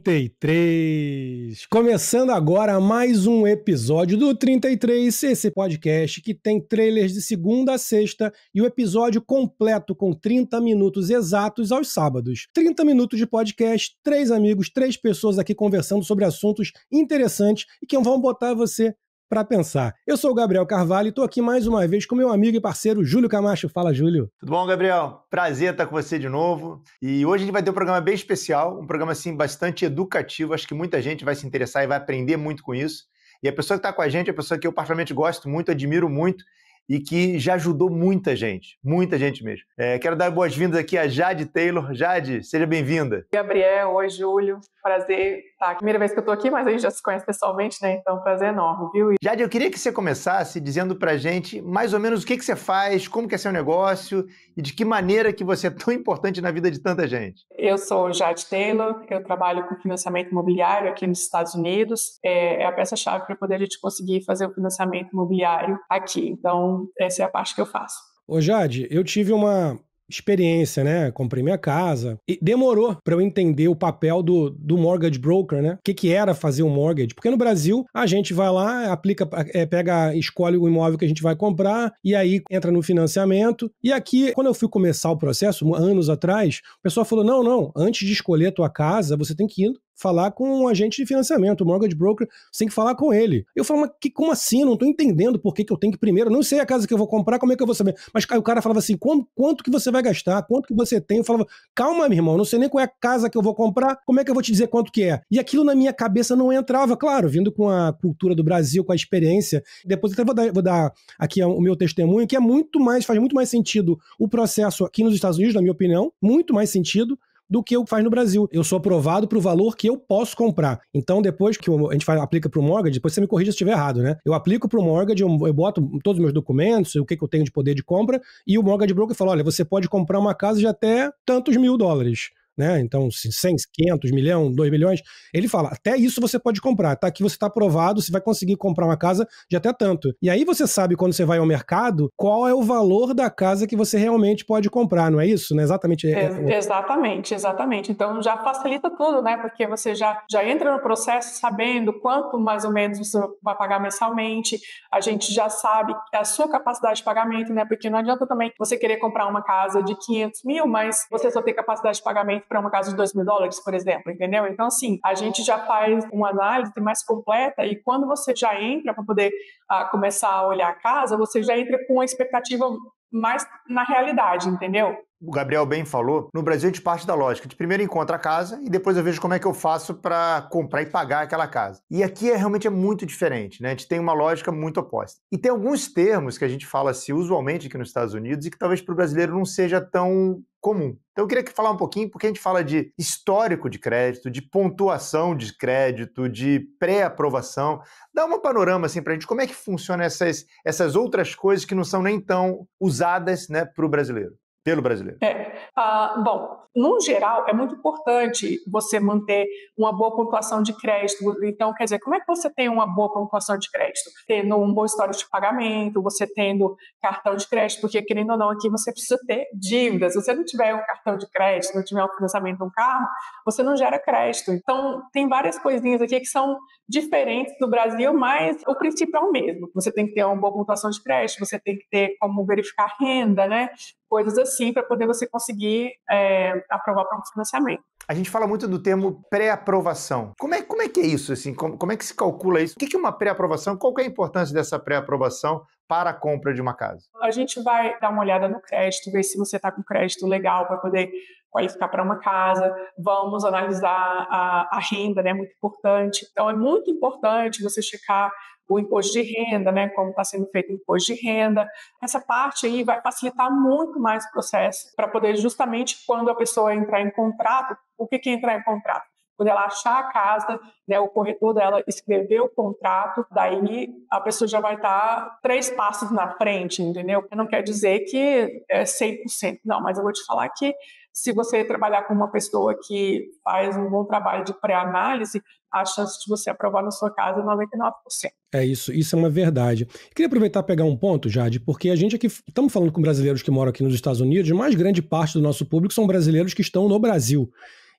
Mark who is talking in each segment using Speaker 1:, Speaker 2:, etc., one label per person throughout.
Speaker 1: 33. Começando agora mais um episódio do 33, esse podcast que tem trailers de segunda a sexta e o episódio completo com 30 minutos exatos aos sábados. 30 minutos de podcast, 3 amigos, 3 pessoas aqui conversando sobre assuntos interessantes e que vão botar você para pensar. Eu sou o Gabriel Carvalho e estou aqui mais uma vez com meu amigo e parceiro Júlio Camacho. Fala, Júlio.
Speaker 2: Tudo bom, Gabriel? Prazer estar com você de novo. E hoje a gente vai ter um programa bem especial, um programa assim bastante educativo. Acho que muita gente vai se interessar e vai aprender muito com isso. E a pessoa que está com a gente é a pessoa que eu particularmente gosto muito, admiro muito e que já ajudou muita gente mesmo. Quero dar boas-vindas aqui a Jade Taylor. Jade, seja bem-vinda.
Speaker 3: Gabriel, oi, Júlio. Prazer. Tá, primeira vez que eu tô aqui, mas a gente já se conhece pessoalmente, né? Então, prazer enorme, viu?
Speaker 2: Jade, eu queria que você começasse dizendo pra gente mais ou menos o que você faz, como que é seu negócio e de que maneira que você é tão importante na vida de tanta gente.
Speaker 3: Eu sou Jade Taylor, eu trabalho com financiamento imobiliário aqui nos Estados Unidos. É a peça-chave para poder a gente conseguir fazer o financiamento imobiliário aqui. Então, essa é a parte que eu faço.
Speaker 1: Ô Jade, eu tive uma experiência, né? Comprei minha casa e demorou para eu entender o papel do mortgage broker, né? O que era fazer um mortgage? Porque no Brasil a gente vai lá, aplica, escolhe o imóvel que a gente vai comprar e aí entra no financiamento. E aqui, quando eu fui começar o processo, anos atrás, o pessoal falou, não, antes de escolher a tua casa, você tem que ir falar com um agente de financiamento, o mortgage broker, você tem que falar com ele. Eu falo, mas como assim? Eu não tô entendendo por que eu tenho que primeiro, eu não sei a casa que eu vou comprar, como é que eu vou saber? Mas aí o cara falava assim, quanto que você vai gastar? Quanto que você tem? Eu falava, calma, meu irmão, eu não sei nem qual é a casa que eu vou comprar, como é que eu vou te dizer quanto que é? E aquilo na minha cabeça não entrava, claro, vindo com a cultura do Brasil, com a experiência. Depois eu até vou dar aqui o meu testemunho, que faz muito mais sentido o processo aqui nos Estados Unidos, na minha opinião, muito mais sentido do que faz no Brasil. Eu sou aprovado para o valor que eu posso comprar. Então, depois que a gente aplica para o mortgage, depois você me corrija se estiver errado, né? Eu aplico para o mortgage, eu boto todos os meus documentos, o que eu tenho de poder de compra, e o mortgage broker fala, olha, você pode comprar uma casa de até tantos $1.000. Né? Então, 100, 500, 1 milhão, 2 milhões, ele fala, até isso você pode comprar, tá? Aqui você está aprovado, você vai conseguir comprar uma casa de até tanto. E aí você sabe, quando você vai ao mercado, qual é o valor da casa que você realmente pode comprar, não é isso? Não é exatamente...
Speaker 3: Exatamente. Então, já facilita tudo, né? Porque você já entra no processo sabendo quanto, mais ou menos, você vai pagar mensalmente, a gente já sabe a sua capacidade de pagamento, né? Porque não adianta também você querer comprar uma casa de 500 mil, mas você só tem capacidade de pagamento para uma casa de $2.000, por exemplo, entendeu? Então, assim, a gente já faz uma análise mais completa e quando você já entra para poder começar a olhar a casa, você já entra com uma expectativa mais na realidade, entendeu?
Speaker 2: O Gabriel bem falou, no Brasil a gente parte da lógica de primeiro encontro a casa e depois eu vejo como é que eu faço para comprar e pagar aquela casa. E aqui realmente é muito diferente, né? A gente tem uma lógica muito oposta. E tem alguns termos que a gente fala assim, usualmente aqui nos Estados Unidos e que talvez para o brasileiro não seja tão comum. Então eu queria falar um pouquinho, porque a gente fala de histórico de crédito, de pontuação de crédito, de pré-aprovação. Dá um panorama assim para a gente, como é que funciona essas outras coisas que não são nem tão usadas, né, para o brasileiro. Pelo brasileiro.
Speaker 3: Bom, no geral, é muito importante você manter uma boa pontuação de crédito. Então, quer dizer, como é que você tem uma boa pontuação de crédito? Tendo um bom histórico de pagamento, você tendo cartão de crédito, porque, querendo ou não, aqui você precisa ter dívidas. Se você não tiver um cartão de crédito, não tiver um financiamento de um carro, você não gera crédito. Então, tem várias coisinhas aqui que são diferentes do Brasil, mas o princípio é o mesmo. Você tem que ter uma boa pontuação de crédito, você tem que ter como verificar renda, né? Coisas assim, para poder você conseguir aprovar para um financiamento.
Speaker 2: A gente fala muito do termo pré-aprovação. Como é que é isso? Assim? Como é que se calcula isso? O que é uma pré-aprovação? Qual que é a importância dessa pré-aprovação para a compra de uma casa?
Speaker 3: A gente vai dar uma olhada no crédito, ver se você está com crédito legal para poder qualificar para uma casa. Vamos analisar a renda, né? Muito importante. Então, é muito importante você checar o imposto de renda, né, como está sendo feito o imposto de renda. Essa parte aí vai facilitar muito mais o processo para poder justamente quando a pessoa entrar em contrato, o que é entrar em contrato? Quando ela achar a casa, né, o corretor dela escrever o contrato, daí a pessoa já vai estar 3 passos na frente, entendeu? Não quer dizer que é 100%, não, mas eu vou te falar que se você trabalhar com uma pessoa que faz um bom trabalho de pré-análise, a chance de você aprovar na sua casa é 99%.
Speaker 1: É isso é uma verdade. Queria aproveitar e pegar um ponto, Jade, porque a gente aqui estamos falando com brasileiros que moram aqui nos Estados Unidos, mas grande parte do nosso público são brasileiros que estão no Brasil.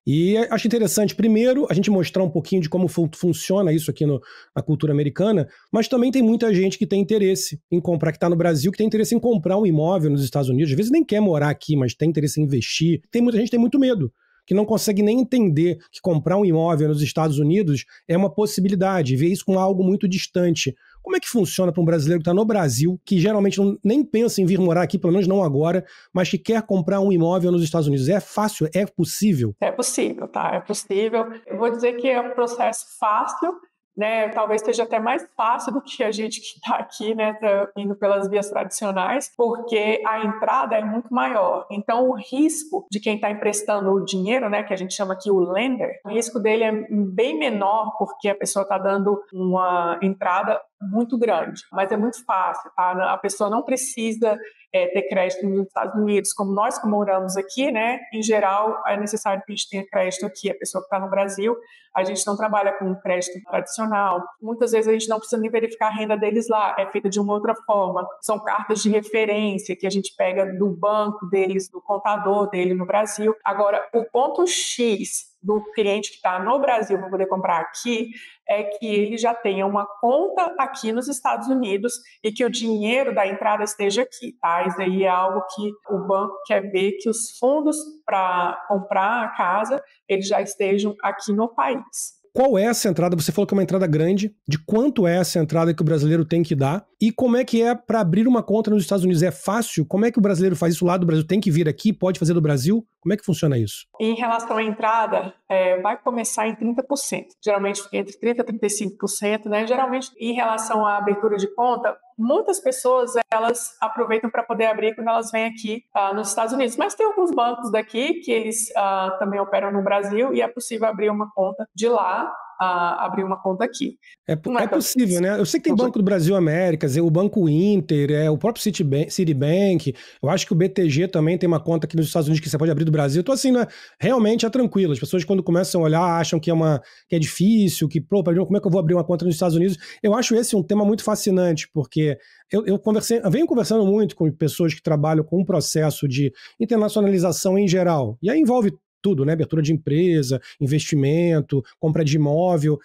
Speaker 1: E acho interessante, primeiro, a gente mostrar um pouquinho de como funciona isso aqui na cultura americana, mas também tem muita gente que tem interesse em comprar, que está no Brasil, que tem interesse em comprar um imóvel nos Estados Unidos. Às vezes nem quer morar aqui, mas tem interesse em investir. Tem muita gente que tem muito medo, que não consegue nem entender que comprar um imóvel nos Estados Unidos é uma possibilidade, vê isso como algo muito distante. Como é que funciona para um brasileiro que está no Brasil, que geralmente nem pensa em vir morar aqui, pelo menos não agora, mas que quer comprar um imóvel nos Estados Unidos? É fácil? É possível?
Speaker 3: É possível, tá? É possível. Eu vou dizer que é um processo fácil, né? Talvez seja até mais fácil do que a gente que está aqui, né, indo pelas vias tradicionais, porque a entrada é muito maior. Então, o risco de quem está emprestando o dinheiro, né, que a gente chama aqui o lender, o risco dele é bem menor, porque a pessoa está dando uma entrada muito grande, mas é muito fácil, tá? A pessoa não precisa ter crédito nos Estados Unidos, como nós que moramos aqui, né? Em geral, é necessário que a gente tenha crédito aqui. A pessoa que está no Brasil, a gente não trabalha com crédito tradicional. Muitas vezes a gente não precisa nem verificar a renda deles lá, é feita de uma outra forma. São cartas de referência que a gente pega do banco deles, do contador dele no Brasil. Agora, o ponto X do cliente que está no Brasil para poder comprar aqui é que ele já tenha uma conta aqui nos Estados Unidos e que o dinheiro da entrada esteja aqui, tá? Isso aí é algo que o banco quer ver, que os fundos para comprar a casa, eles já estejam aqui no país.
Speaker 1: Qual é essa entrada? Você falou que é uma entrada grande. De quanto é essa entrada que o brasileiro tem que dar? E como é que é para abrir uma conta nos Estados Unidos? É fácil? Como é que o brasileiro faz isso lá do Brasil? Tem que vir aqui? Pode fazer do Brasil? Como é que funciona isso?
Speaker 3: Em relação à entrada, vai começar em 30%. Geralmente fica entre 30% e 35%, né? Geralmente, em relação à abertura de conta, muitas pessoas elas aproveitam para poder abrir quando elas vêm aqui nos Estados Unidos. Mas tem alguns bancos daqui que eles também operam no Brasil e é possível abrir uma conta de lá, abrir uma conta aqui.
Speaker 1: É possível, né? Eu sei que tem Banco do Brasil Américas, o Banco Inter, o próprio Citibank, eu acho que o BTG também tem uma conta aqui nos Estados Unidos que você pode abrir do Brasil. Então, assim, né, realmente é tranquilo. As pessoas, quando começam a olhar, acham que é difícil, como é que eu vou abrir uma conta nos Estados Unidos? Eu acho esse um tema muito fascinante, porque eu venho conversando muito com pessoas que trabalham com um processo de internacionalização em geral. E aí envolve tudo, né? Abertura de empresa, investimento, compra de imóvel.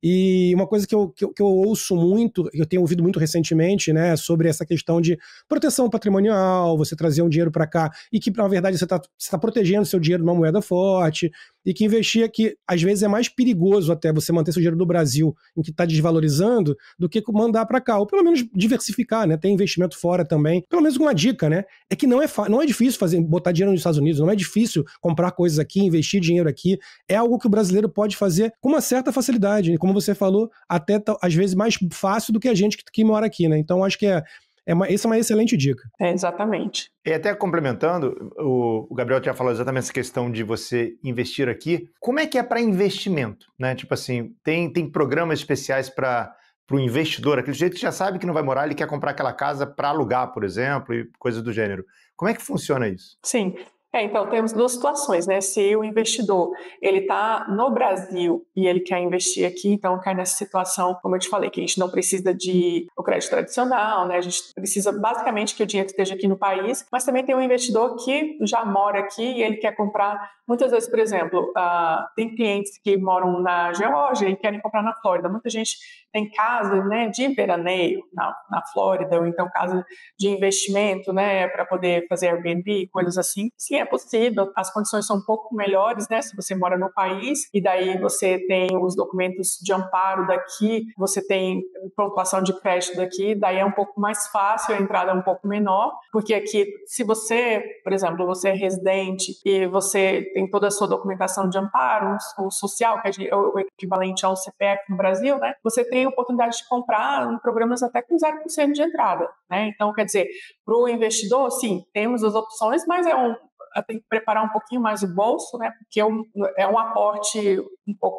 Speaker 1: E uma coisa que eu ouço muito, eu tenho ouvido muito recentemente, né, sobre essa questão de proteção patrimonial, você trazer um dinheiro para cá e que, na verdade, você tá protegendo seu dinheiro numa moeda forte, e que investir aqui, às vezes, é mais perigoso até você manter seu dinheiro no Brasil, em que está desvalorizando, do que mandar para cá, ou pelo menos diversificar, né, ter investimento fora também. Pelo menos uma dica, né, é que não é difícil botar dinheiro nos Estados Unidos, não é difícil comprar coisas aqui, investir dinheiro aqui, é algo que o brasileiro pode fazer com uma certa facilidade, como você falou, até às vezes mais fácil do que a gente que mora aqui, né? Então acho que essa é uma excelente dica.
Speaker 3: Exatamente.
Speaker 2: E até complementando, o Gabriel já falou exatamente essa questão de você investir aqui. Como é que é para investimento, né? Tipo assim, tem programas especiais para o investidor, aquele jeito que já sabe que não vai morar, ele quer comprar aquela casa para alugar, por exemplo, e coisa do gênero. Como é que funciona isso?
Speaker 3: Sim. Então, temos duas situações, né? Se o investidor ele está no Brasil e ele quer investir aqui, então cai nessa situação, como eu te falei, que a gente não precisa de o crédito tradicional, né? A gente precisa basicamente que o dinheiro esteja aqui no país, mas também tem um investidor que já mora aqui e ele quer comprar, muitas vezes, por exemplo, tem clientes que moram na Geórgia e querem comprar na Flórida. Muita gente tem casa, né, de veraneio na Flórida, ou então casa de investimento, né, para poder fazer Airbnb, coisas assim. Sim, é possível, as condições são um pouco melhores, né, se você mora no país, e daí você tem os documentos de amparo daqui, você tem pontuação de crédito daqui, daí é um pouco mais fácil, a entrada é um pouco menor, porque aqui, se você, por exemplo, você é residente e você tem toda a sua documentação de amparo, o social, que é o equivalente ao CPF no Brasil, né, você tem a oportunidade de comprar em programas até com 0% de entrada, né? Então, quer dizer, para o investidor, sim, temos as opções, mas tem que preparar um pouquinho mais o bolso, né? Porque é um aporte um pouco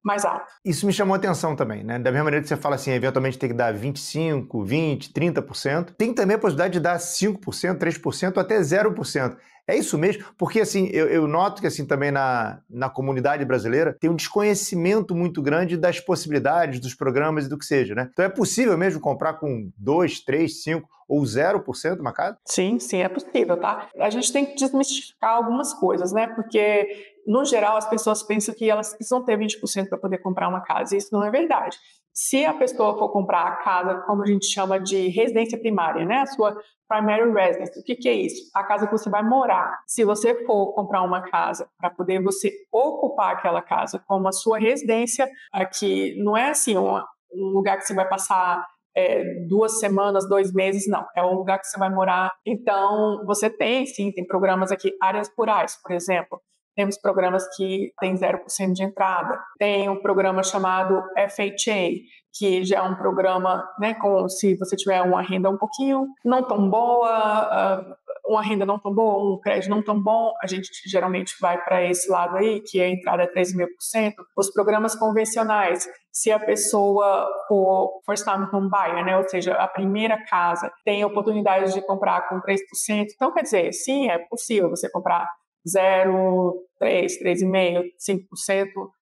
Speaker 3: mais alto.
Speaker 2: Isso me chamou a atenção também, né? Da mesma maneira que você fala assim, eventualmente tem que dar 25%, 20%, 30%, tem também a possibilidade de dar 5%, 3% até 0%. É isso mesmo? Porque assim, eu noto que assim, também na comunidade brasileira tem um desconhecimento muito grande das possibilidades, dos programas e do que seja, né? Então é possível mesmo comprar com 2%, 3%, 5% ou 0% uma casa?
Speaker 3: Sim, é possível, tá? A gente tem que desmistificar algumas coisas, né? Porque no geral, as pessoas pensam que elas precisam ter 20% para poder comprar uma casa. Isso não é verdade. Se a pessoa for comprar a casa, como a gente chama de residência primária, né? A sua primary residence, o que é isso? A casa que você vai morar. Se você for comprar uma casa para poder você ocupar aquela casa como a sua residência, aqui não é assim um lugar que você vai passar 2 semanas, 2 meses, não. É um lugar que você vai morar. Então, você tem, sim, tem programas aqui, áreas rurais, por exemplo. Temos programas que tem 0% de entrada. Tem um programa chamado FHA, que já é um programa, né, com, se você tiver uma renda um pouquinho não tão boa, uma renda não tão boa, um crédito não tão bom, a gente geralmente vai para esse lado aí, que a entrada é 3.500%. Os programas convencionais, se a pessoa for first time home buyer, né, ou seja, a primeira casa, tem oportunidade de comprar com 3%. Então, quer dizer, sim, é possível você comprar 0, 3, 3,5%, 5%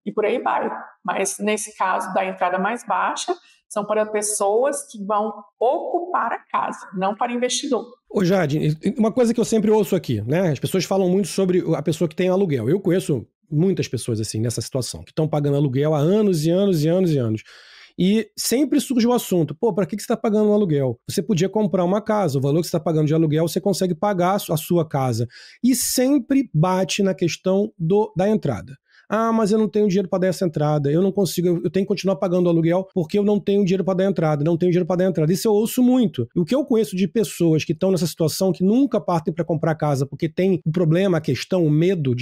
Speaker 3: e por aí vai. Mas nesse caso da entrada mais baixa, são para pessoas que vão ocupar a casa, não para investidor.
Speaker 1: Ô Jade, uma coisa que eu sempre ouço aqui, né? As pessoas falam muito sobre a pessoa que tem aluguel. Eu conheço muitas pessoas assim nessa situação, que estão pagando aluguel há anos e anos e anos e anos. E sempre surge o assunto, pô, para que você está pagando um aluguel? Você podia comprar uma casa, o valor que você está pagando de aluguel, você consegue pagar a sua casa. E sempre bate na questão da entrada. Ah, mas eu não tenho dinheiro para dar essa entrada, eu não consigo, eu tenho que continuar pagando o aluguel porque eu não tenho dinheiro para dar entrada, não tenho dinheiro para dar entrada. Isso eu ouço muito. O que eu conheço de pessoas que estão nessa situação, que nunca partem para comprar casa porque tem o problema, a questão, o medo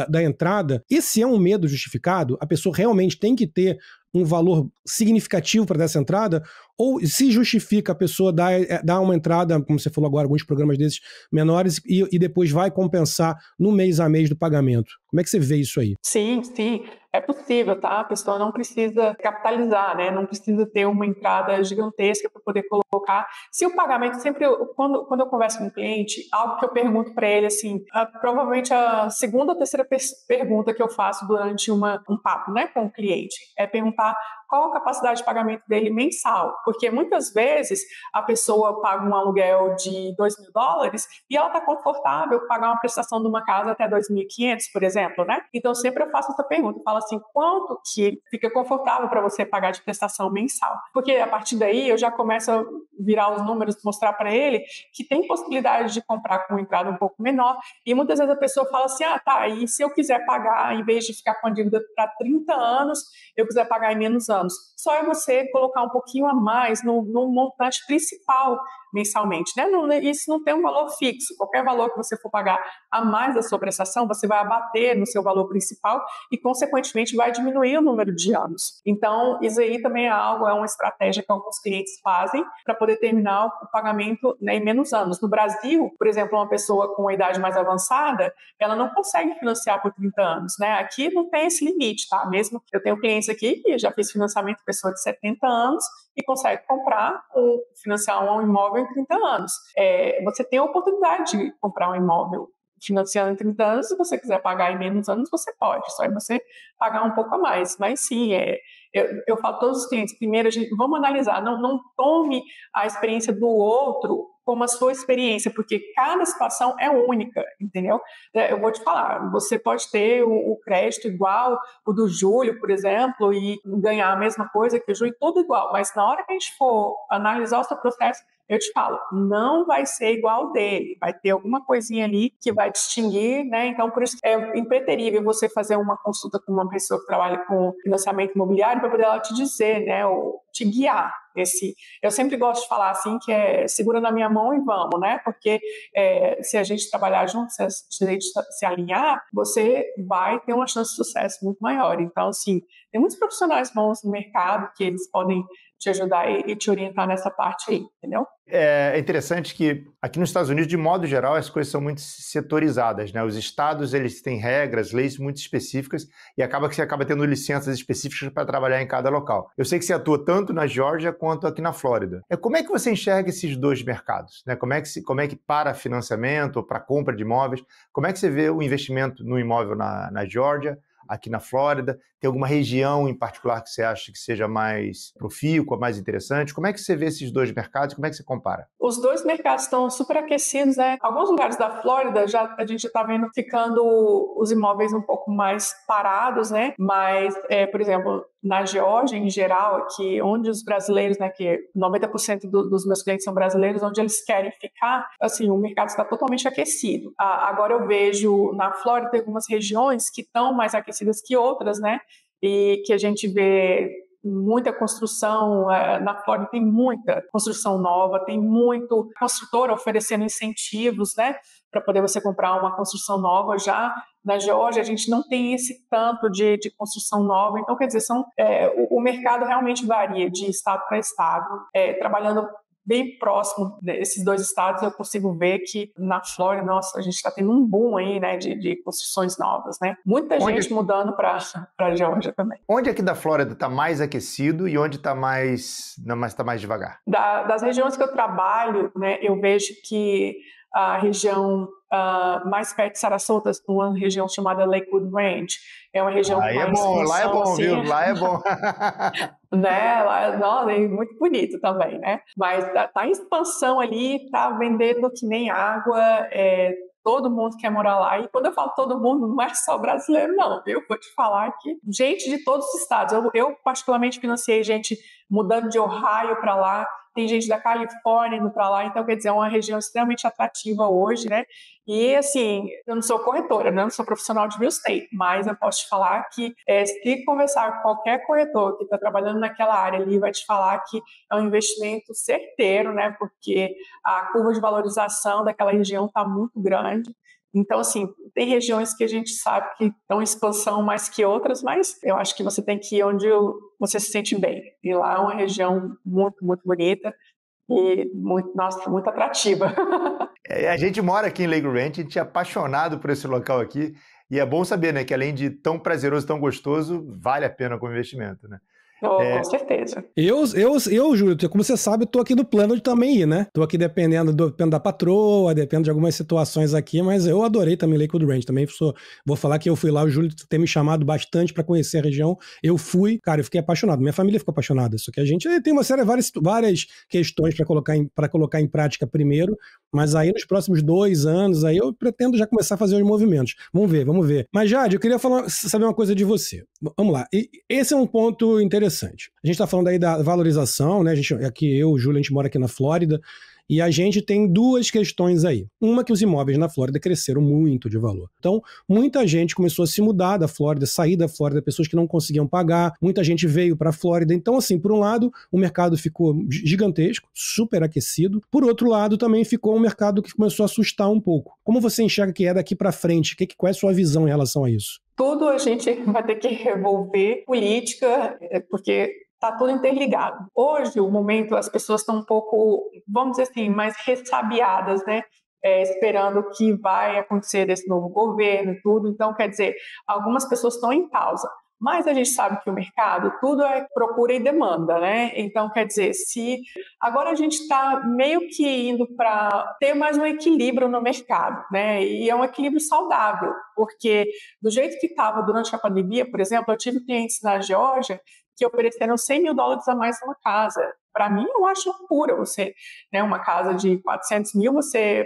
Speaker 1: da entrada, esse é um medo justificado, a pessoa realmente tem que ter um valor significativo para dar essa entrada, ou se justifica a pessoa dar uma entrada, como você falou agora, alguns programas desses menores, e depois vai compensar no mês a mês do pagamento. Como é que você vê isso aí?
Speaker 3: Sim, sim, é possível, tá? A pessoa não precisa capitalizar, né? Não precisa ter uma entrada gigantesca para poder colocar. Se o pagamento sempre, quando eu converso com um cliente, algo que eu pergunto para ele, assim, provavelmente a segunda ou terceira pergunta que eu faço durante um papo, né, com o cliente, é perguntar qual a capacidade de pagamento dele mensal, porque muitas vezes a pessoa paga um aluguel de $2.000 e ela está confortável pagar uma prestação de uma casa até 2.500, por exemplo, né? Então sempre eu faço essa pergunta, eu falo assim, quanto que fica confortável para você pagar de prestação mensal? Porque a partir daí eu já começo a virar os números, mostrar para ele que tem possibilidade de comprar com uma entrada um pouco menor, e muitas vezes a pessoa fala assim, tá, e se eu quiser pagar, em vez de ficar com a dívida para 30 anos, eu quiser pagar em menos anos? Só é você colocar um pouquinho a mais no montante principal mensalmente, né? Isso não tem um valor fixo. Qualquer valor que você for pagar a mais da sua prestação, você vai abater no seu valor principal e, consequentemente, vai diminuir o número de anos. Então, isso aí também é uma estratégia que alguns clientes fazem para poder terminar o pagamento, né, em menos anos. No Brasil, por exemplo, uma pessoa com uma idade mais avançada, ela não consegue financiar por 30 anos, né? Aqui não tem esse limite, tá? Mesmo eu tenho clientes aqui que já fez financiamento de pessoa de 70 anos e consegue comprar ou financiar um imóvel em 30 anos. Você tem a oportunidade de comprar um imóvel financiando em 30 anos, se você quiser pagar em menos anos, você pode, só é você pagar um pouco a mais. Mas sim, eu falo a todos os clientes, primeiro, vamos analisar, não tome a experiência do outro como a sua experiência, porque cada situação é única, entendeu? Eu vou te falar, você pode ter o crédito igual o do Júlio, por exemplo, e ganhar a mesma coisa que o Júlio, tudo igual, mas na hora que a gente for analisar o seu processo, eu te falo, não vai ser igual dele, vai ter alguma coisinha ali que vai distinguir, né? Então, por isso é impreterível você fazer uma consulta com uma pessoa que trabalha com financiamento imobiliário para poder ela te dizer, né? Ou te guiar. Eu sempre gosto de falar assim, que segura na minha mão e vamos, né? Porque se a gente trabalhar junto, se a gente se alinhar, você vai ter uma chance de sucesso muito maior. Então, assim, tem muitos profissionais bons no mercado que eles podem te ajudar e te orientar nessa parte aí, entendeu?
Speaker 2: É interessante que aqui nos Estados Unidos, de modo geral, as coisas são muito setorizadas, né? Os estados, eles têm regras, leis muito específicas e acaba que você acaba tendo licenças específicas para trabalhar em cada local. Eu sei que você atua tanto na Geórgia quanto aqui na Flórida. Como é que você enxerga esses dois mercados, né? Como é que para financiamento, para compra de imóveis, como é que você vê o investimento no imóvel na Geórgia, aqui na Flórida? Tem alguma região em particular que você acha que seja mais profícua, mais interessante? Como é que você vê esses dois mercados? Como é que você compara?
Speaker 3: Os dois mercados estão super aquecidos, né? Alguns lugares da Flórida a gente está vendo ficando os imóveis um pouco mais parados, né? Mas, por exemplo, na Geórgia, em geral, aqui, onde os brasileiros, né, que 90% dos meus clientes são brasileiros, onde eles querem ficar, assim, o mercado está totalmente aquecido. Agora eu vejo na Flórida algumas regiões que estão mais aquecidas que outras, né? E que a gente vê muita construção, na Flórida tem muita construção nova, tem muito construtor oferecendo incentivos, né, para poder você comprar uma construção nova. Já na Geórgia a gente não tem esse tanto de construção nova, então quer dizer, o mercado realmente varia de estado para estado, trabalhando bem próximo desses dois estados, eu consigo ver que na Flórida, nossa, a gente está tendo um boom aí, né, de construções novas, né? Muita gente mudando para a Geórgia também.
Speaker 2: Onde aqui da Flórida está mais aquecido e onde está mais devagar?
Speaker 3: Das regiões que eu trabalho, né, eu vejo que a região mais perto de Sarasota, uma região chamada Lakewood Range, é uma região
Speaker 2: lá é bom,
Speaker 3: assim,
Speaker 2: viu? Lá é bom.
Speaker 3: Né? Lá, é muito bonito também, né? Mas tá em expansão ali, tá vendendo que nem água, todo mundo quer morar lá. E quando eu falo todo mundo, não é só brasileiro, não, viu? Vou te falar que gente de todos os estados. Eu particularmente financiei gente mudando de Ohio para lá, tem gente da Califórnia indo para lá, então quer dizer, é uma região extremamente atrativa hoje, né? E assim, eu não sou corretora, né? Eu não sou profissional de real estate, mas eu posso te falar que se conversar com qualquer corretor que está trabalhando naquela área ali, vai te falar que é um investimento certeiro, né? Porque a curva de valorização daquela região está muito grande. Então, assim, tem regiões que a gente sabe que estão em expansão mais que outras, mas eu acho que você tem que ir onde você se sente bem. E lá é uma região muito, muito bonita e muito, nossa, muito atrativa.
Speaker 2: A gente mora aqui em Lakewood Ranch, a gente é apaixonado por esse local aqui, e é bom saber, né, que além de tão prazeroso, tão gostoso, vale a pena como investimento, né?
Speaker 3: Com certeza.
Speaker 1: Eu, Júlio, como você sabe, eu tô aqui no plano de também ir, né? Tô aqui dependendo da patroa, dependendo de algumas situações aqui, mas eu adorei também Lakewood Ranch. Também vou falar que eu fui lá, o Júlio tem me chamado bastante pra conhecer a região. Eu fui, cara, eu fiquei apaixonado. Minha família ficou apaixonada. Só que a gente tem uma série, várias questões pra colocar em prática primeiro, mas aí nos próximos 2 anos, aí eu pretendo já começar a fazer os movimentos. Vamos ver. Mas, Jade, eu queria saber uma coisa de você. Vamos lá. E esse é um ponto interessante. A gente está falando aí da valorização, né? O Júlio, a gente mora aqui na Flórida, e a gente tem 2 questões aí. Uma, que os imóveis na Flórida cresceram muito de valor. Então, muita gente começou a se mudar da Flórida, sair da Flórida, pessoas que não conseguiam pagar, muita gente veio para a Flórida. Então, assim, por um lado, o mercado ficou gigantesco, super aquecido. Por outro lado, também ficou um mercado que começou a assustar um pouco. Como você enxerga que é daqui para frente? Qual é a sua visão em relação a isso?
Speaker 3: Tudo a gente vai ter que revolver política, porque está tudo interligado. Hoje, o momento, as pessoas estão um pouco, vamos dizer assim, mais ressabiadas, né? Esperando o que vai acontecer desse novo governo e tudo. Então, quer dizer, algumas pessoas estão em pausa. Mas a gente sabe que o mercado, tudo é procura e demanda, né? Então, quer dizer, agora a gente está meio que indo para ter mais um equilíbrio no mercado, né? E é um equilíbrio saudável, porque do jeito que estava durante a pandemia, por exemplo, eu tive clientes na Geórgia que ofereceram $100 mil a mais numa casa. Para mim, eu acho loucura você, né, uma casa de 400 mil,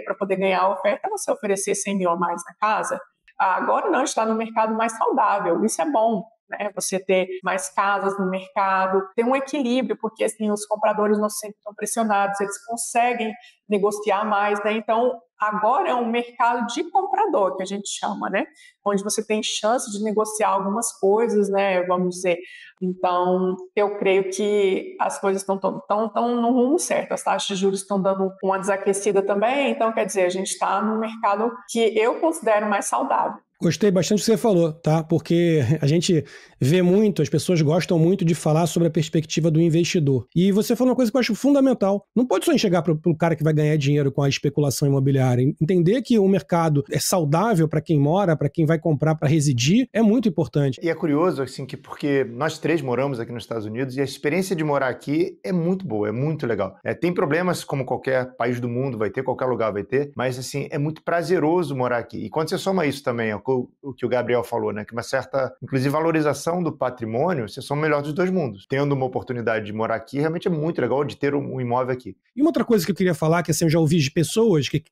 Speaker 3: para poder ganhar a oferta, você oferecer 100 mil a mais na casa. Agora não, está no mercado mais saudável, isso é bom. Né, você ter mais casas no mercado, ter um equilíbrio, porque assim, os compradores não sempre estão pressionados, eles conseguem negociar mais, né? Então, agora é um mercado de comprador, que a gente chama, né? Onde você tem chance de negociar algumas coisas, né? Vamos dizer. Então, eu creio que as coisas estão no rumo certo, as taxas de juros estão dando uma desaquecida também, então, quer dizer, a gente está num mercado que eu considero mais saudável.
Speaker 1: Gostei bastante do que você falou, tá? Porque a gente vê muito, as pessoas gostam muito de falar sobre a perspectiva do investidor. E você falou uma coisa que eu acho fundamental. Não pode só enxergar para o cara que vai ganhar dinheiro com a especulação imobiliária. Entender que o mercado é saudável para quem mora, para quem vai comprar para residir, é muito importante.
Speaker 2: E é curioso, assim, que porque nós 3 moramos aqui nos Estados Unidos e a experiência de morar aqui é muito boa, é muito legal. Tem problemas como qualquer país do mundo vai ter, qualquer lugar vai ter, mas, assim, é muito prazeroso morar aqui. E quando você soma isso também ao o que o Gabriel falou, né? Que uma certa, inclusive, valorização do patrimônio, você são o melhor dos dois mundos. Tendo uma oportunidade de morar aqui, realmente é muito legal de ter um imóvel aqui.
Speaker 1: E uma outra coisa que eu queria falar, que assim, eu já ouvi de pessoas que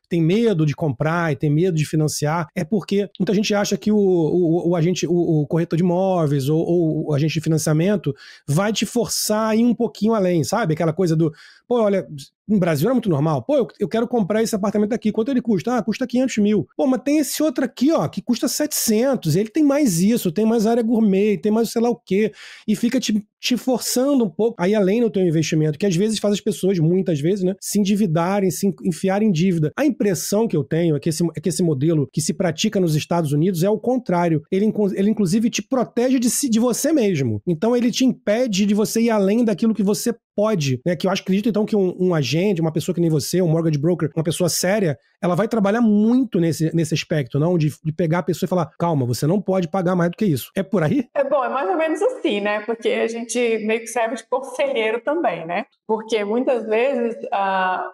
Speaker 1: tem medo de comprar e tem medo de financiar, é porque muita gente acha que o corretor de imóveis ou o agente de financiamento vai te forçar a ir um pouquinho além, sabe? Aquela coisa do, pô, olha, no Brasil era muito normal. Pô, eu quero comprar esse apartamento aqui. Quanto ele custa? Ah, custa 500 mil. Pô, mas tem esse outro aqui, ó, que custa 700. Ele tem mais isso, tem mais área gourmet, tem mais sei lá o quê. E fica te forçando um pouco aí além do teu investimento, que às vezes faz as pessoas, muitas vezes, né, se endividarem, se enfiarem em dívida. A impressão que eu tenho é que esse modelo que se pratica nos Estados Unidos é o contrário. Ele inclusive te protege de você mesmo. Então ele te impede de você ir além daquilo que você pode, né? Que eu acredito, então, que um agente, uma pessoa que nem você, um mortgage broker, uma pessoa séria, ela vai trabalhar muito nesse aspecto, não? De pegar a pessoa e falar, calma, você não pode pagar mais do que isso. É por aí?
Speaker 3: É bom, é mais ou menos assim, né? Porque a gente meio que serve de conselheiro também, né? Porque muitas vezes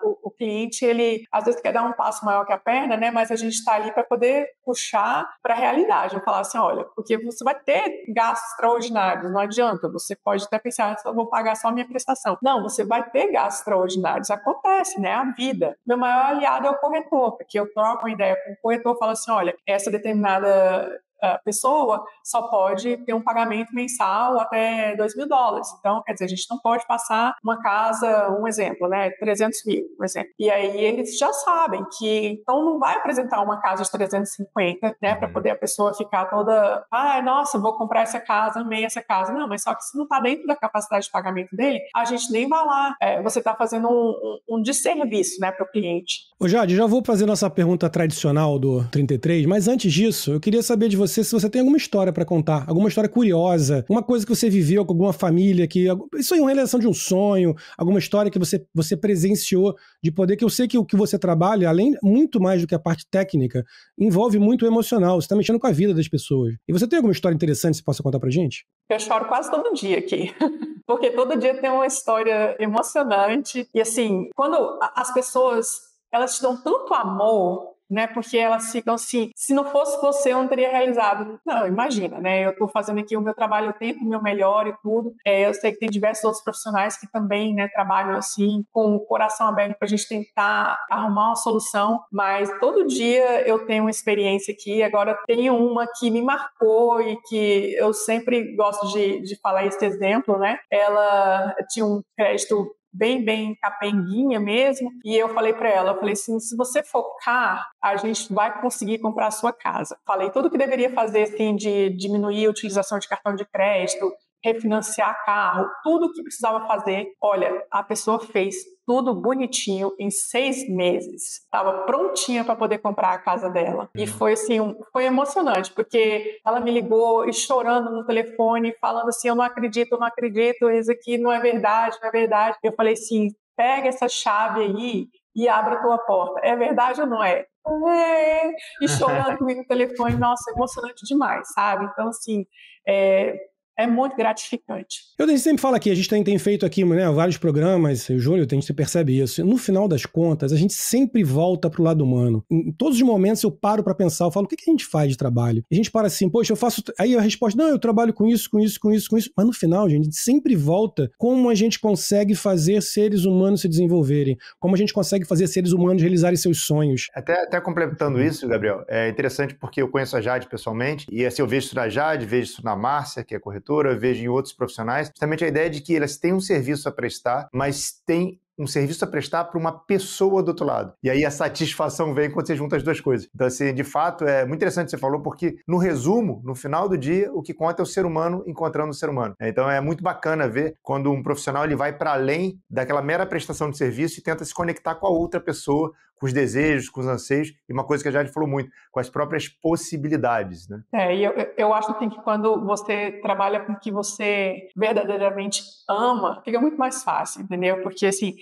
Speaker 3: o cliente, ele às vezes quer dar um passo maior que a perna, né? Mas a gente está ali para poder puxar para a realidade. Eu falar assim, olha, porque você vai ter gastos extraordinários, não adianta. Você pode até pensar, eu vou pagar só a minha prestação. Não, você vai ter gastos extraordinários. Acontece, né? A vida. Meu maior aliado é o corretor, porque eu troco uma ideia com o corretor e falo assim, olha, essa determinada a pessoa só pode ter um pagamento mensal até $2.000. Então, quer dizer, a gente não pode passar uma casa, um exemplo, né, 300 mil, por exemplo. E aí eles já sabem que, então não vai apresentar uma casa de 350, né, para poder a pessoa ficar toda, nossa, vou comprar essa casa, amei essa casa. Não, mas só que se não está dentro da capacidade de pagamento dele, a gente nem vai lá. Você está fazendo um desserviço, né, para o cliente.
Speaker 1: Ô Jade, já vou fazer nossa pergunta tradicional do 33, mas antes disso, eu queria saber de você se você tem alguma história pra contar, alguma história curiosa, uma coisa que você viveu com alguma família, isso aí é uma realização de um sonho, alguma história que você presenciou de poder, que eu sei que o que você trabalha, além, muito mais do que a parte técnica, envolve muito o emocional, você tá mexendo com a vida das pessoas. E você tem alguma história interessante que você possa contar pra gente?
Speaker 3: Eu choro quase todo dia aqui, porque todo dia tem uma história emocionante, e assim, quando as pessoas, elas te dão tanto amor, né? Porque elas ficam assim, se não fosse você, eu não teria realizado. Não, imagina, né? Eu tô fazendo aqui o meu trabalho, eu tento o meu melhor e tudo. Eu sei que tem diversos outros profissionais que também, né, trabalham assim, com o coração aberto pra gente tentar arrumar uma solução, mas todo dia eu tenho uma experiência aqui. Agora tenho uma que me marcou e que eu sempre gosto de falar esse exemplo, né? Ela tinha um crédito bem capenguinha mesmo, e eu falei para ela, eu falei assim, se você focar, a gente vai conseguir comprar a sua casa. Falei tudo o que deveria fazer, assim, de diminuir a utilização de cartão de crédito, refinanciar carro, tudo o que precisava fazer. Olha, a pessoa fez tudo bonitinho em 6 meses. Estava prontinha para poder comprar a casa dela. E foi assim, foi emocionante, porque ela me ligou e chorando no telefone, falando assim, eu não acredito, isso aqui não é verdade, não é verdade. Eu falei assim, pega essa chave aí e abre a tua porta. É verdade ou não é? E chorando comigo no telefone, nossa, emocionante demais, sabe? Então, assim, é muito gratificante.
Speaker 1: A gente sempre fala aqui, a gente tem feito aqui, né, vários programas, Júlio, a gente percebe isso. No final das contas, a gente sempre volta pro lado humano. Em todos os momentos eu paro pra pensar, eu falo, o que a gente faz de trabalho? A gente para assim, poxa, eu faço... Aí a resposta, não, eu trabalho com isso. Mas no final, gente, a gente sempre volta como a gente consegue fazer seres humanos se desenvolverem, como a gente consegue fazer seres humanos realizarem seus sonhos.
Speaker 2: Até complementando isso, Gabriel, é interessante porque eu conheço a Jade pessoalmente, e assim, eu vejo isso na Jade, vejo isso na Márcia, que é corretora, eu vejo em outros profissionais, justamente a ideia de que elas têm um serviço a prestar, mas têm um serviço a prestar para uma pessoa do outro lado. E aí a satisfação vem quando você junta as duas coisas. Então, assim, de fato, é muito interessante o que você falou, porque no resumo, no final do dia, o que conta é o ser humano encontrando o ser humano. Então, é muito bacana ver quando um profissional ele vai para além daquela mera prestação de serviço e tenta se conectar com a outra pessoa, com os desejos, com os anseios, e uma coisa que a Jade falou muito, com as próprias possibilidades, né?
Speaker 3: E eu acho assim, que quando você trabalha com o que você verdadeiramente ama, fica muito mais fácil, entendeu? Porque, assim,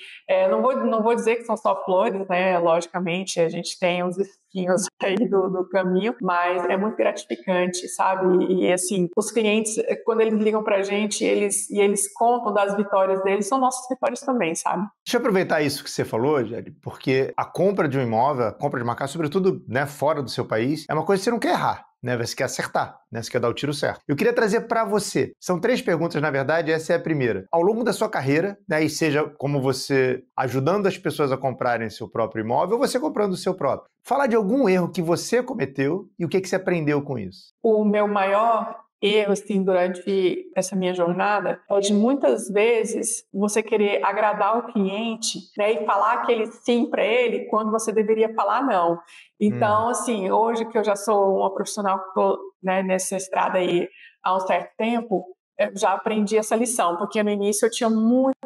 Speaker 3: não vou dizer que são só flores, né? Logicamente, a gente tem uns risquinhos aí do caminho, mas é muito gratificante, sabe? E assim, os clientes, quando eles ligam pra gente, eles contam das vitórias deles, são nossas vitórias também, sabe?
Speaker 2: Deixa eu aproveitar isso que você falou, Jade, porque a compra de um imóvel, a compra de uma casa, sobretudo, né, fora do seu país, é uma coisa que você não quer errar, né? Você quer acertar, né? Você quer dar o tiro certo. Eu queria trazer para você, são 3 perguntas, na verdade, essa é a primeira. Ao longo da sua carreira, né, e seja como você ajudando as pessoas a comprarem seu próprio imóvel, ou você comprando o seu próprio, falar de algum erro que você cometeu e o que você aprendeu com isso.
Speaker 3: O meu maior erro, assim, durante essa minha jornada é de muitas vezes você querer agradar o cliente, né, e falar aquele sim para ele quando você deveria falar não. Então, assim, hoje que eu já sou uma profissional que estou, né, nessa estrada aí há um certo tempo, eu já aprendi essa lição, porque no início eu tinha muito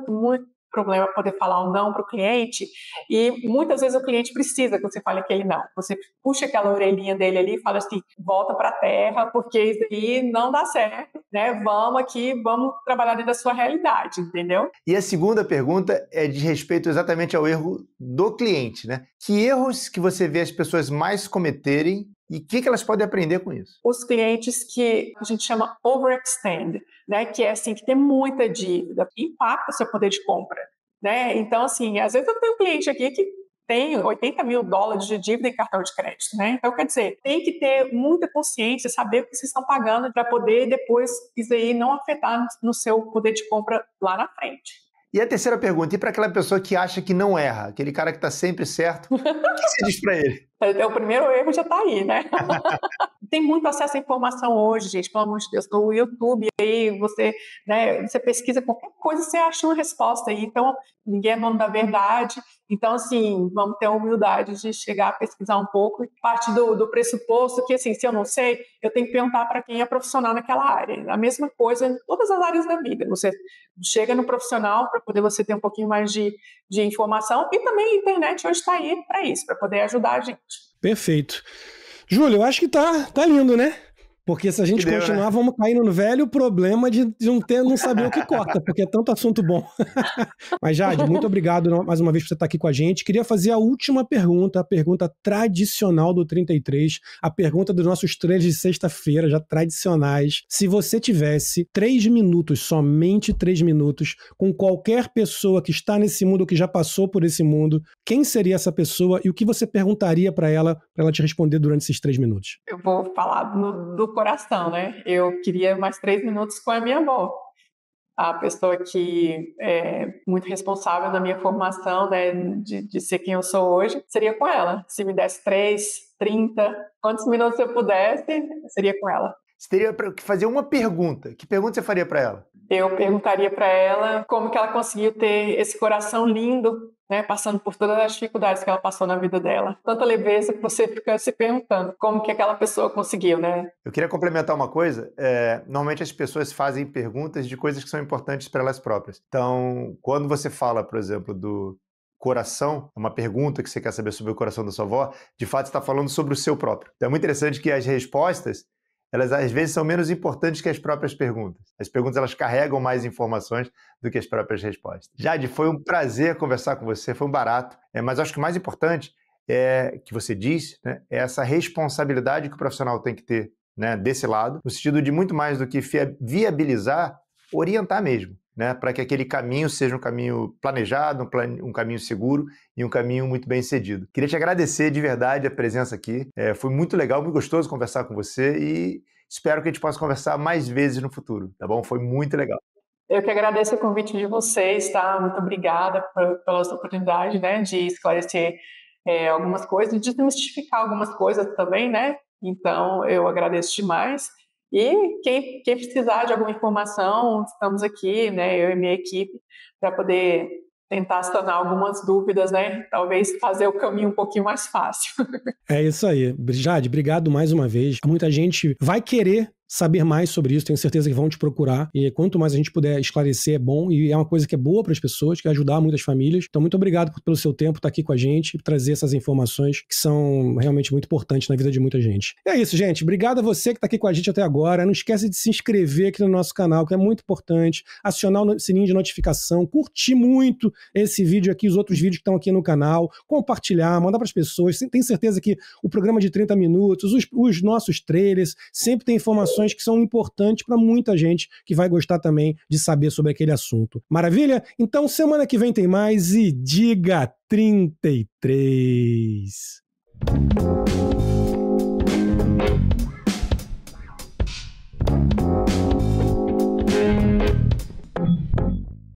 Speaker 3: problema poder falar um não para o cliente, e muitas vezes o cliente precisa que você fale aquele não. Você puxa aquela orelhinha dele ali e fala assim, volta para a terra, porque isso aí não dá certo, né? Vamos trabalhar dentro da sua realidade, entendeu?
Speaker 2: E a segunda pergunta é de respeito exatamente ao erro do cliente, né? Que erros que você vê as pessoas mais cometerem e o que elas podem aprender com isso?
Speaker 3: Os clientes que a gente chama overextend, né? Que é assim, que tem muita dívida, que impacta seu poder de compra, né? Então, assim, às vezes eu tenho um cliente aqui que tem $80 mil de dívida em cartão de crédito, né? Então, quer dizer, tem que ter muita consciência, saber o que vocês estão pagando para poder depois isso aí não afetar no seu poder de compra lá na frente.
Speaker 2: E a terceira pergunta, e para aquela pessoa que acha que não erra, aquele cara que está sempre certo, o que você diz para ele?
Speaker 3: O primeiro erro já está aí, né? Tem muito acesso à informação hoje, gente, pelo amor de Deus, no YouTube, aí você, né, você pesquisa qualquer coisa, você acha uma resposta aí, então ninguém é dono da verdade, então assim, vamos ter a humildade de chegar a pesquisar um pouco, parte do pressuposto que assim, se eu não sei, eu tenho que perguntar para quem é profissional naquela área, a mesma coisa em todas as áreas da vida, você chega no profissional para poder você ter um pouquinho mais de informação, e também a internet hoje está aí para isso, para poder ajudar a gente.
Speaker 1: Perfeito. Júlio, eu acho que tá lindo, né? Porque se a gente continuar, né? Vamos caindo no velho problema de não saber o que corta, porque é tanto assunto bom. Mas, Jade, muito obrigado mais uma vez por você estar aqui com a gente. Queria fazer a última pergunta, a pergunta tradicional do 33, a pergunta dos nossos treinos de sexta-feira, já tradicionais. Se você tivesse 3 minutos, somente 3 minutos, com qualquer pessoa que está nesse mundo ou que já passou por esse mundo, quem seria essa pessoa e o que você perguntaria para ela te responder durante esses 3 minutos?
Speaker 3: Eu vou falar do coração, né? Eu queria mais 3 minutos com a minha avó, a pessoa que é muito responsável na minha formação, né, de ser quem eu sou hoje, seria com ela. Se me desse 3, 30, quantos minutos eu pudesse, seria com ela.
Speaker 2: Você teria para fazer uma pergunta. Que pergunta você faria para ela?
Speaker 3: Eu perguntaria para ela como que ela conseguiu ter esse coração lindo, né, passando por todas as dificuldades que ela passou na vida dela. Tanta leveza que você fica se perguntando como que aquela pessoa conseguiu, né?
Speaker 2: Eu queria complementar uma coisa. Normalmente as pessoas fazem perguntas de coisas que são importantes para elas próprias. Então, quando você fala, por exemplo, do coração, uma pergunta que você quer saber sobre o coração da sua avó, de fato você está falando sobre o seu próprio. Então é muito interessante que as respostas, elas às vezes são menos importantes que as próprias perguntas. As perguntas, elas carregam mais informações do que as próprias respostas. Jade, foi um prazer conversar com você, foi um barato, mas acho que o mais importante é que você disse, né, é essa responsabilidade que o profissional tem que ter, né, desse lado, no sentido de muito mais do que viabilizar, orientar mesmo, né, para que aquele caminho seja um caminho planejado, um caminho seguro e um caminho muito bem cedido. Queria te agradecer de verdade a presença aqui. Foi muito legal, muito gostoso conversar com você e espero que a gente possa conversar mais vezes no futuro, tá bom? Foi muito legal.
Speaker 3: Eu que agradeço o convite de vocês, tá? Muito obrigada pela oportunidade, né, de esclarecer algumas coisas, de desmistificar algumas coisas também, né? Então, eu agradeço demais. E quem precisar de alguma informação, estamos aqui, né, eu e minha equipe, para poder tentar sanar algumas dúvidas, né, talvez fazer o caminho um pouquinho mais fácil.
Speaker 1: É isso aí. Jade, obrigado mais uma vez. Muita gente vai querer saber mais sobre isso, tenho certeza que vão te procurar, e quanto mais a gente puder esclarecer é bom, e é uma coisa que é boa para as pessoas, que vai ajudar muitas famílias. Então, muito obrigado pelo seu tempo, estar aqui com a gente e trazer essas informações que são realmente muito importantes na vida de muita gente. E é isso, gente. Obrigado a você que está aqui com a gente até agora. Não esquece de se inscrever aqui no nosso canal, que é muito importante, acionar o sininho de notificação, curtir muito esse vídeo aqui, os outros vídeos que estão aqui no canal, compartilhar, mandar para as pessoas. Tenho certeza que o programa de 30 minutos, os nossos trailers, sempre tem informações que são importantes para muita gente que vai gostar também de saber sobre aquele assunto. Maravilha? Então, semana que vem tem mais e diga 33.